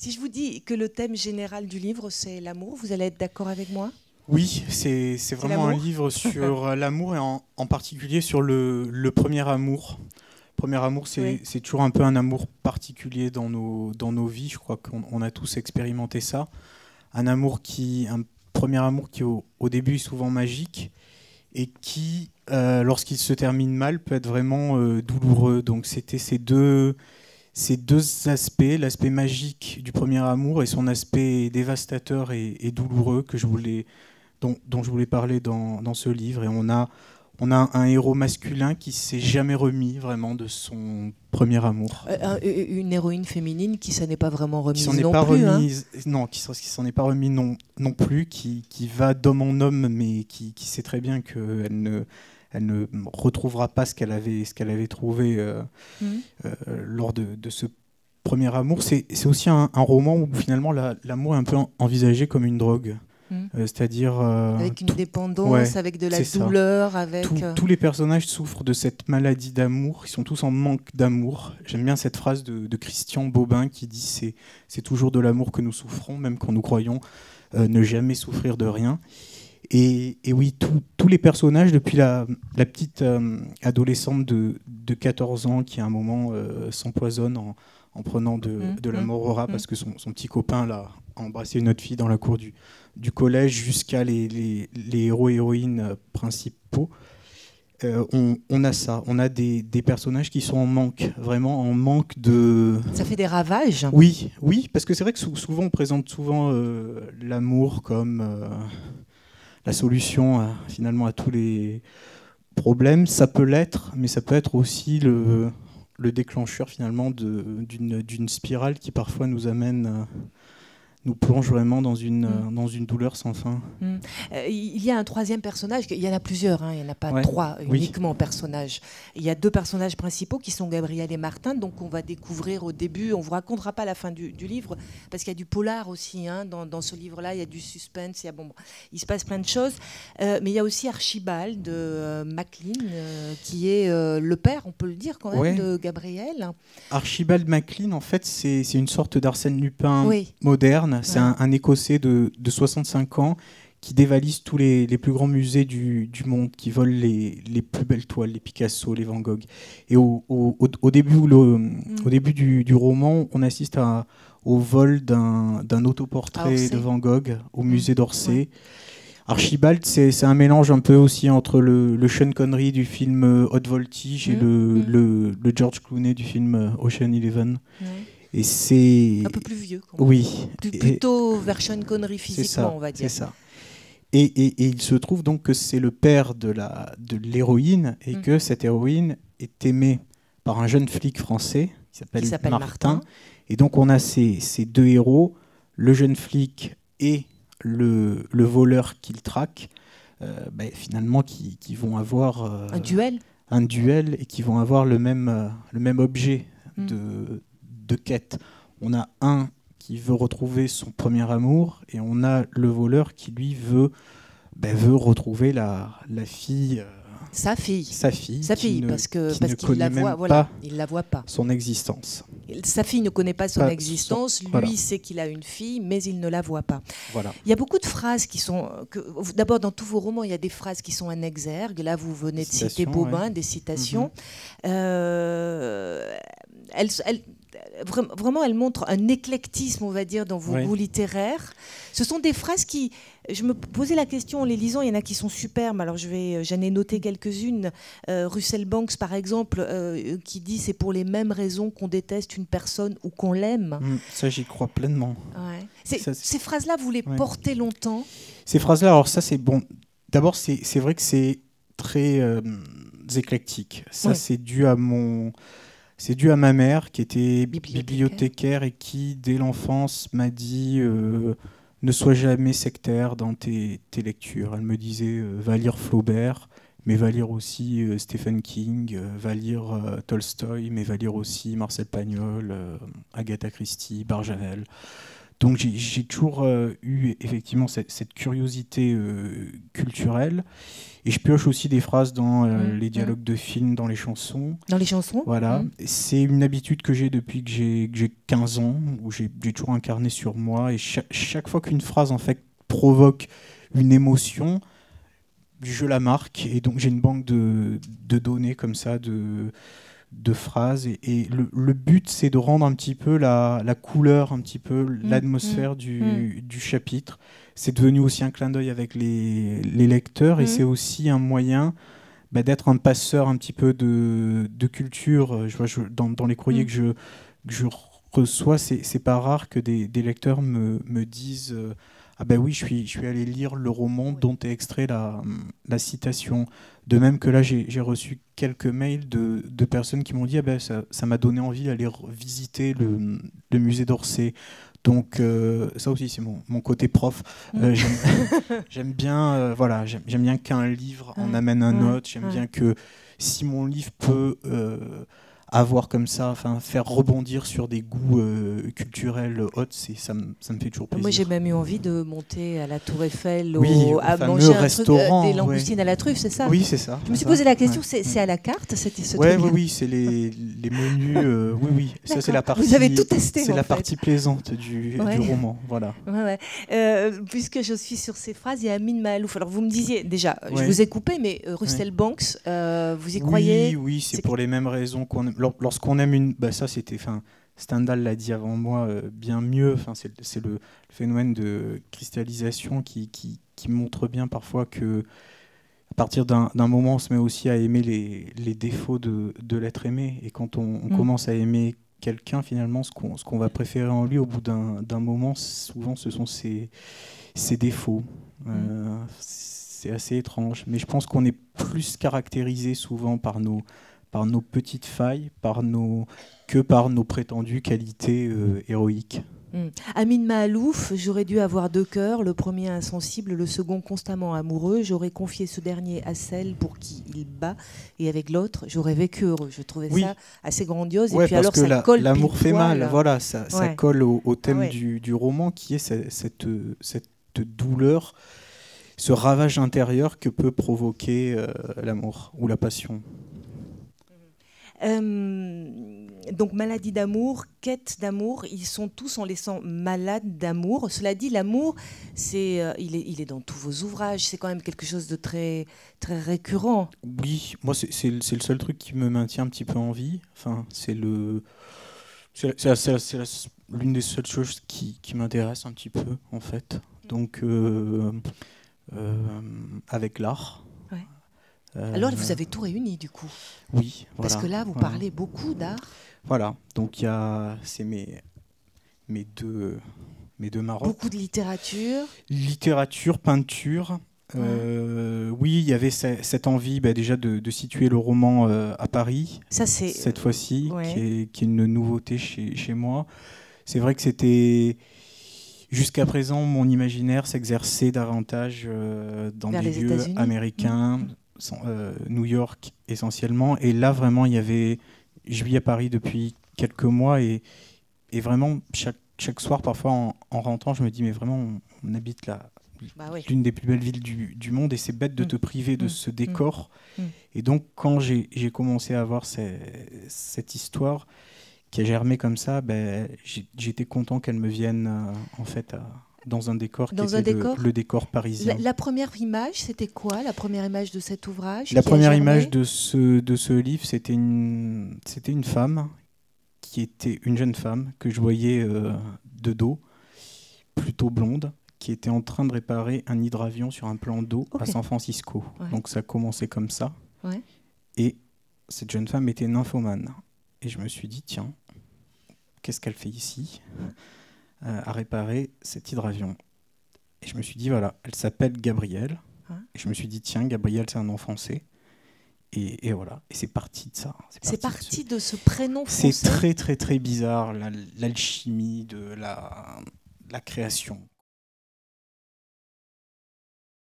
Si je vous dis que le thème général du livre, c'est l'amour, vous allez être d'accord avec moi? Oui, c'est vraiment un l'amour livre sur l'amour et en particulier sur le premier amour. Premier amour, Oui. c'est toujours un peu un amour particulier dans nos vies. Je crois qu'on a tous expérimenté ça. Un premier amour qui au début est souvent magique et qui, lorsqu'il se termine mal, peut être vraiment douloureux. Donc c'était ces deux aspects, l'aspect magique du premier amour et son aspect dévastateur et douloureux dont je voulais parler dans ce livre. Et on a un héros masculin qui s'est jamais remis vraiment de son premier amour. Une héroïne féminine qui s'en est pas vraiment Qui s'en remise est non pas plus. remise, non, qui s'en est pas remis non plus, qui va d'homme en homme, mais qui sait très bien qu'elle ne retrouvera pas ce qu'elle avait trouvé lors de ce premier amour. C'est aussi un roman où finalement l'amour est un peu envisagé comme une drogue. C'est-à-dire avec une dépendance, ouais, avec de la c'est ça. douleur, avec... Tous les personnages souffrent de cette maladie d'amour, ils sont tous en manque d'amour. J'aime bien cette phrase de Christian Bobin qui dit c'est toujours de l'amour que nous souffrons, même quand nous croyons ne jamais souffrir de rien. Et oui, tous les personnages, depuis la petite adolescente de 14 ans qui à un moment s'empoisonne en prenant de la morora parce que son petit copain l'a embrassé une autre fille dans la cour du collège, jusqu'à les héros et héroïnes principaux. On a ça, on a des personnages qui sont en manque, vraiment en manque de... Ça fait des ravages. Oui, parce que c'est vrai que souvent on présente l'amour comme la solution finalement à tous les problèmes. Ça peut l'être, mais ça peut être aussi le déclencheur finalement d'une spirale qui parfois nous plonge vraiment dans une douleur sans fin. Il y a un troisième personnage, il y en a plusieurs, il n'y en a pas trois uniquement personnages. Il y a deux personnages principaux qui sont Gabriel et Martin, donc on va découvrir au début, on ne vous racontera pas la fin du livre, parce qu'il y a du polar aussi, dans ce livre-là, il y a du suspense, il se passe plein de choses, mais il y a aussi Archibald MacLean, qui est le père, on peut le dire quand même, de Gabriel. Archibald MacLean, en fait, c'est une sorte d'Arsène Lupin moderne. C'est un Écossais de 65 ans qui dévalise tous les plus grands musées du monde, qui vole les plus belles toiles, les Picasso, les Van Gogh. Et au début du roman, on assiste au vol d'un autoportrait de Van Gogh au musée d'Orsay. Archibald, c'est un mélange un peu aussi entre le Sean Connery du film Haute Voltige et le George Clooney du film Ocean Eleven. Et c'est un peu plus vieux. Plutôt vers Sean Connery physiquement, on va dire. C'est ça. Et il se trouve donc que c'est le père de l'héroïne et que cette héroïne est aimée par un jeune flic français qui s'appelle Martin. Et donc on a ces deux héros, le jeune flic et le voleur qu'il traque, finalement qui vont avoir un duel et qui vont avoir le même objet de quête. On a un qui veut retrouver son premier amour et on a le voleur qui lui veut retrouver la fille. Sa fille, parce qu'il la voit, il la voit pas. Son existence. Sa fille ne connaît pas son existence. Lui sait qu'il a une fille, mais il ne la voit pas. Voilà. Il y a beaucoup de phrases qui sont. D'abord, dans tous vos romans, il y a des phrases qui sont en exergue. Là, vous venez de citer Bobin, des citations. Vraiment, elle montre un éclectisme, on va dire, dans vos goûts littéraires. Ce sont des phrases qui... Je me posais la question en les lisant, il y en a qui sont superbes. Alors, j'en ai noté quelques-unes. Russell Banks, par exemple, qui dit « C'est pour les mêmes raisons qu'on déteste une personne ou qu'on l'aime ». Ça, j'y crois pleinement. Ces phrases-là, vous les portez longtemps? Ces phrases-là, alors ça, c'est bon. D'abord, c'est vrai que c'est très éclectique. Ça, c'est dû à ma mère qui était bibliothécaire et qui, dès l'enfance, m'a dit ne sois jamais sectaire dans tes lectures. Elle me disait va lire Flaubert, mais va lire aussi Stephen King, va lire Tolstoï, mais va lire aussi Marcel Pagnol, Agatha Christie, Barjavel. Donc j'ai toujours eu effectivement cette curiosité culturelle. Et je pioche aussi des phrases dans les dialogues de films, dans les chansons. Dans les chansons. Voilà. C'est une habitude que j'ai depuis que j'ai 15 ans, où j'ai toujours incarné sur moi. Et chaque fois qu'une phrase en fait provoque une émotion, je la marque. Et donc j'ai une banque de données comme ça, de phrases. Et le but, c'est de rendre un petit peu la couleur, un petit peu l'atmosphère du chapitre. C'est devenu aussi un clin d'œil avec les lecteurs et c'est aussi un moyen d'être un passeur un petit peu de culture. Dans les courriers que je reçois, c'est pas rare que des lecteurs me disent ah ben oui, je suis allé lire le roman dont est extrait la citation. De même que là, j'ai reçu quelques mails de personnes qui m'ont dit ah ben ça m'a donné envie d'aller visiter le musée d'Orsay. Donc ça aussi c'est mon côté prof. J'aime bien j'aime bien qu'un livre en amène un autre. J'aime bien que si mon livre peut avoir comme ça, enfin faire rebondir sur des goûts culturels hauts, ça me fait toujours plaisir. Moi j'ai même eu envie de monter à la Tour Eiffel à manger un restaurant, truc, des langoustines à la truffe, c'est ça? Oui, c'est ça. Je me suis posé la question, c'est à la carte Oui, c'est les menus. Oui, ça c'est la partie. Vous avez tout testé. C'est la partie plaisante du roman, voilà. Puisque je suis sur ces phrases, il y a Amin Maalouf. Alors vous me disiez déjà, je vous ai coupé, mais Russell Banks, vous y croyez? Oui, c'est pour les mêmes raisons lorsqu'on aime une. Ça c'était. Stendhal l'a dit avant moi bien mieux. C'est le phénomène de cristallisation qui montre bien parfois que à partir d'un moment, on se met aussi à aimer les défauts de l'être aimé. Et quand on commence à aimer quelqu'un, finalement, ce qu'on va préférer en lui au bout d'un moment, souvent, ce sont ses défauts. C'est assez étrange. Mais je pense qu'on est plus caractérisé souvent par nos petites failles, que par nos prétendues qualités héroïques. Amin Maalouf, j'aurais dû avoir deux cœurs, le premier insensible, le second constamment amoureux. J'aurais confié ce dernier à celle pour qui il bat, et avec l'autre, j'aurais vécu heureux. Je trouvais ça assez grandiose. Ouais, et puis alors, ça colle. L'amour fait mal, voilà, ça colle au thème du roman, qui est cette douleur, ce ravage intérieur que peut provoquer l'amour ou la passion. Donc maladie d'amour, quête d'amour, ils sont tous en laissant malades d'amour. Cela dit, l'amour, il est dans tous vos ouvrages. C'est quand même quelque chose de très, très récurrent. Oui, moi c'est le seul truc qui me maintient un petit peu en vie. Enfin, c'est l'une des seules choses qui m'intéresse un petit peu en fait. Donc avec l'art. Alors vous avez tout réuni du coup. Oui, voilà. Parce que là vous parlez beaucoup d'art. Voilà, donc c'est mes deux Maroc. Beaucoup de littérature. Littérature, peinture. Oui, il y avait cette envie déjà de situer le roman à Paris. Ça c'est cette fois-ci, qui est une nouveauté chez moi. C'est vrai que c'était jusqu'à présent mon imaginaire s'exerçait davantage dans des lieux américains. New York essentiellement, et là vraiment je vis à Paris depuis quelques mois et vraiment chaque soir parfois en rentrant je me dis mais vraiment on habite là l'une des plus belles villes du monde et c'est bête de te priver de ce décor. Et donc quand j'ai commencé à voir cette histoire qui a germé comme ça, j'étais content qu'elle me vienne en fait dans un décor qui était le décor parisien. La première image, c'était quoi? La première image de cet ouvrage? La première image de ce livre, c'était une femme, qui était une jeune femme que je voyais de dos, plutôt blonde, qui était en train de réparer un hydravion sur un plan d'eau à San Francisco. Donc ça a commencé comme ça. Et cette jeune femme était nymphomane. Et je me suis dit, tiens, qu'est-ce qu'elle fait ici à réparer cet hydravion. Et je me suis dit, voilà, elle s'appelle Gabrielle. Et je me suis dit, tiens, Gabrielle, c'est un nom français. Et voilà, et c'est parti de ça. C'est parti de ce prénom français. C'est très, très, très bizarre, l'alchimie de la création.